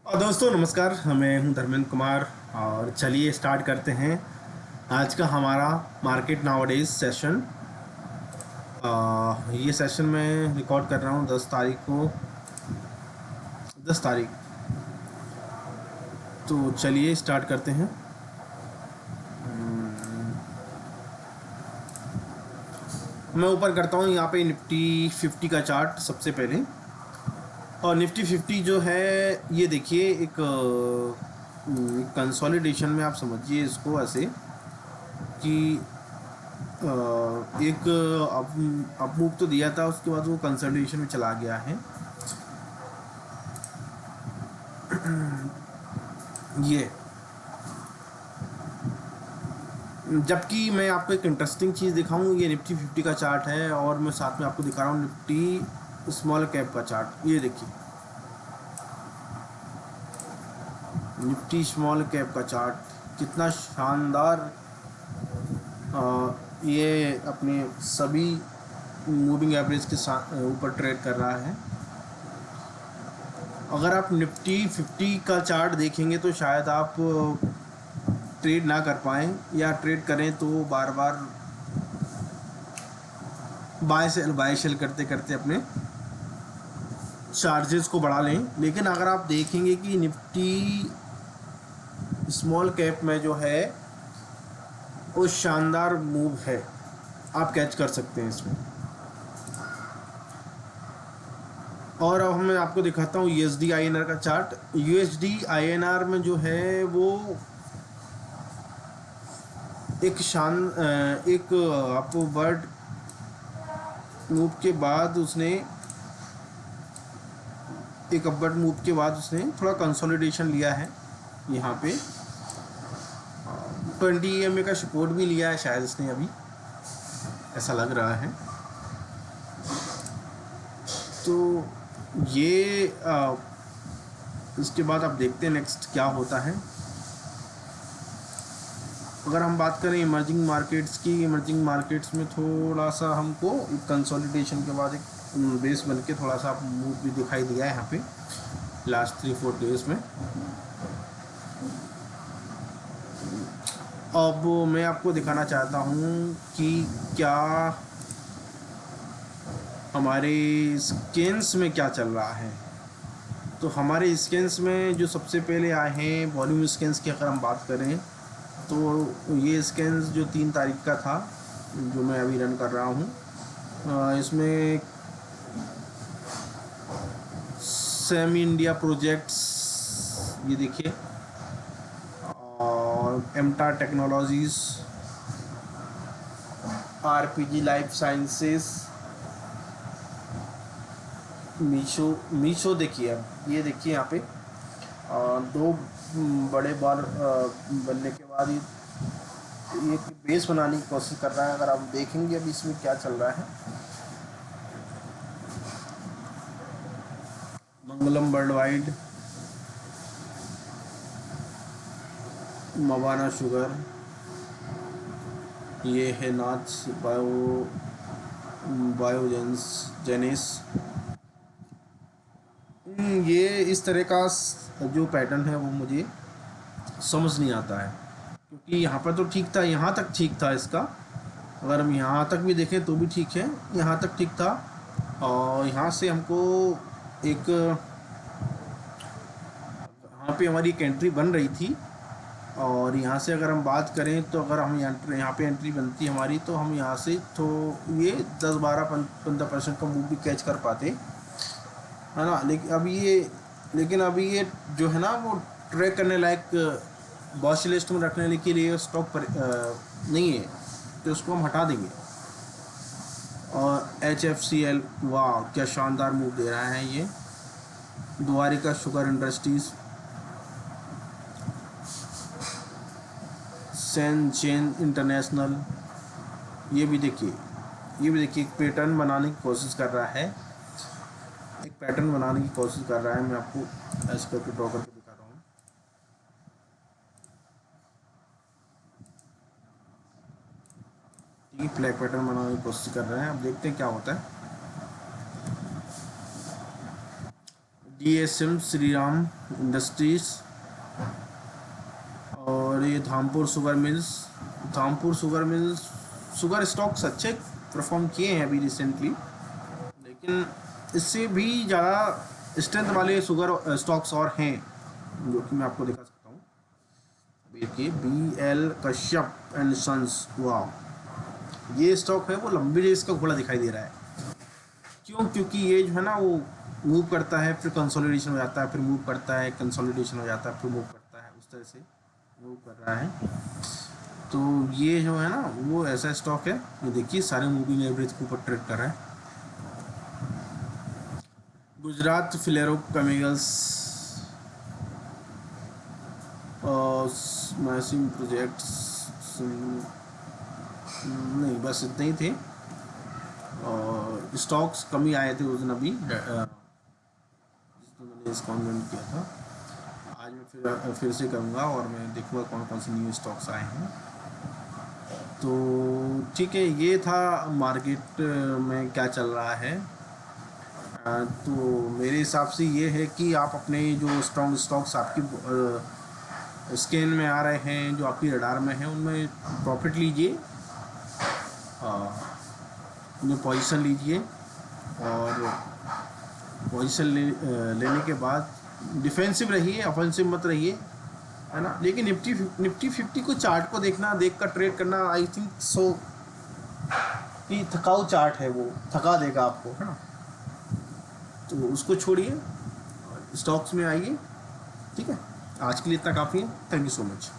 दोस्तों नमस्कार। मैं हूं धर्मेंद्र कुमार और चलिए स्टार्ट करते हैं आज का हमारा मार्केट नाउअडेज सेशन। ये सेशन मैं रिकॉर्ड कर रहा हूं 10 तारीख को। 10 तारीख। तो चलिए स्टार्ट करते हैं। मैं ऊपर करता हूं यहाँ पे निफ्टी 50 का चार्ट सबसे पहले। और निफ्टी 50 जो है ये देखिए एक कंसोलिडेशन में आप समझिए इसको ऐसे कि एक अप मूव तो दिया था, उसके बाद वो कंसल्टेशन में चला गया है। ये जबकि मैं आपको एक इंटरेस्टिंग चीज़ दिखाऊं, ये निफ्टी 50 का चार्ट है और मैं साथ में आपको दिखा रहा हूँ निफ्टी स्मॉल कैप का चार्ट। ये देखिए निफ्टी स्मॉल कैप का चार्ट कितना शानदार ये अपने सभी मूविंग एवरेज के साथ ऊपर ट्रेड कर रहा है। अगर आप निफ्टी 50 का चार्ट देखेंगे तो शायद आप ट्रेड ना कर पाएँ, या ट्रेड करें तो बार बार बाय सेल करते करते अपने चार्जेस को बढ़ा लें। लेकिन अगर आप देखेंगे कि निफ्टी स्मॉल कैप में जो है वो शानदार मूव है, आप कैच कर सकते हैं इसमें। और अब मैं आपको दिखाता हूँ यूएसडी आईएनआर का चार्ट। यूएसडी आईएनआर में जो है वो एक आपको वर्ड मूव के बाद उसने एक अपवर्ड मूव के बाद उसने थोड़ा कंसोलिडेशन लिया है। यहाँ पे 20 EMA का सपोर्ट भी लिया है शायद इसने, अभी ऐसा लग रहा है। तो ये इसके बाद आप देखते हैं नेक्स्ट क्या होता है। अगर हम बात करें इमर्जिंग मार्केट्स की, इमर्जिंग मार्केट्स में थोड़ा सा हमको कंसोलिडेशन के बाद एक बेस बन के थोड़ा सा मूव भी दिखाई दिया है यहाँ पे लास्ट 3-4 डेज में। अब मैं आपको दिखाना चाहता हूँ कि क्या हमारे स्कैन्स में क्या चल रहा है। तो हमारे स्कैन्स में जो सबसे पहले आए हैं वॉल्यूम स्कैन्स की अगर हम बात करें तो ये स्कैन्स जो 3 तारीख का था, जो मैं अभी रन कर रहा हूँ, इसमें सेमी इंडिया प्रोजेक्ट्स ये देखिए, और एमटा technologies, RPG life sciences, Meesho देखिए। अब ये देखिए यहाँ पे दो बड़े बार बनने के बाद ये बेस बनाने की कोशिश कर रहा है। अगर आप देखेंगे अभी इसमें क्या चल रहा है, मंगलम वर्ल्ड वाइड, मवाना शुगर, ये है नाच बायोजेंस जेनिस। ये इस तरह का जो पैटर्न है वो मुझे समझ नहीं आता है, क्योंकि यहाँ पर तो ठीक था, यहाँ तक ठीक था इसका। अगर हम यहाँ तक भी देखें तो भी ठीक है, यहाँ तक ठीक था। और यहाँ से हमको एक यहाँ पे हमारी एक एंट्री बन रही थी, और यहाँ से अगर हम बात करें तो अगर हम यहाँ पे एंट्री बनती हमारी तो हम यहाँ से तो ये 10-12-15% का मूव भी कैच कर पाते, है ना। लेकिन अभी ये जो है ना वो ट्रैक करने लायक वॉच लिस्ट में रखने के लिए स्टॉक पर नहीं है, तो उसको हम हटा देंगे। और HFCL, वाह क्या शानदार मूव दे रहा है ये। Dwarika sugar industries, chain international, ये भी देखिए एक पैटर्न बनाने की कोशिश कर रहा है, मैं आपको ऐसे करके ड्रॉ करके दिखा रहा हूँ। ठीक है, फ्लैग पैटर्न बनाने की कोशिश कर रहे हैं। अब देखते हैं क्या होता है। DSM श्रीराम इंडस्ट्रीज, और ये Dhampur sugar mills. Dhampur sugar mills sugar stocks अच्छे परफॉर्म किए हैं अभी रिसेंटली, लेकिन इससे भी ज़्यादा स्ट्रेंथ वाले शुगर स्टॉक्स और हैं जो कि मैं आपको दिखा सकता हूँ। देखिए BL कश्यप एंड सन्स, वाह ये स्टॉक है वो लंबी रेस का घोड़ा दिखाई दे रहा है। क्यों? क्योंकि ये जो है ना वो मूव करता है, फिर कंसोलिडेशन हो जाता है, फिर मूव करता है, कंसोलिडेशन हो जाता है, फिर मूव करता है, उस तरह से मूव कर रहा है। तो ये जो है ना वो ऐसा स्टॉक है, ये देखिए सारे मूविंग एवरेज के ऊपर ट्रेड कर रहा है। गुजरात फ्लोरोकेमिकल्स और मैसिंग प्रोजेक्ट्स, नहीं बस इतने ही थे। और स्टॉक्स कमी आए थे उस दिन अभी जिस दिन मैंने इसका कमेंट किया था। आज मैं फिर से करूँगा और मैं देखूँगा कौन कौन से न्यू स्टॉक्स आए हैं। तो ठीक है, ये था मार्केट में क्या चल रहा है। तो मेरे हिसाब से ये है कि आप अपने जो स्ट्रॉन्ग स्टॉक्स आपकी स्कैन में आ रहे हैं, जो आपकी रडार में हैं, उनमें प्रॉफिट लीजिए, उन्हें पोजीशन लीजिए, और पोजीशन लेने के बाद डिफेंसिव रहिए, ऑफेंसिव मत रहिए, है ना। लेकिन निफ्टी 50 को चार्ट को देख कर ट्रेड करना आई थिंक सो कि थकाऊ चार्ट है, वो थका देगा आपको, है ना। तो उसको छोड़िए, स्टॉक्स में आइए। ठीक है, आज के लिए इतना काफ़ी है। Thank you so much.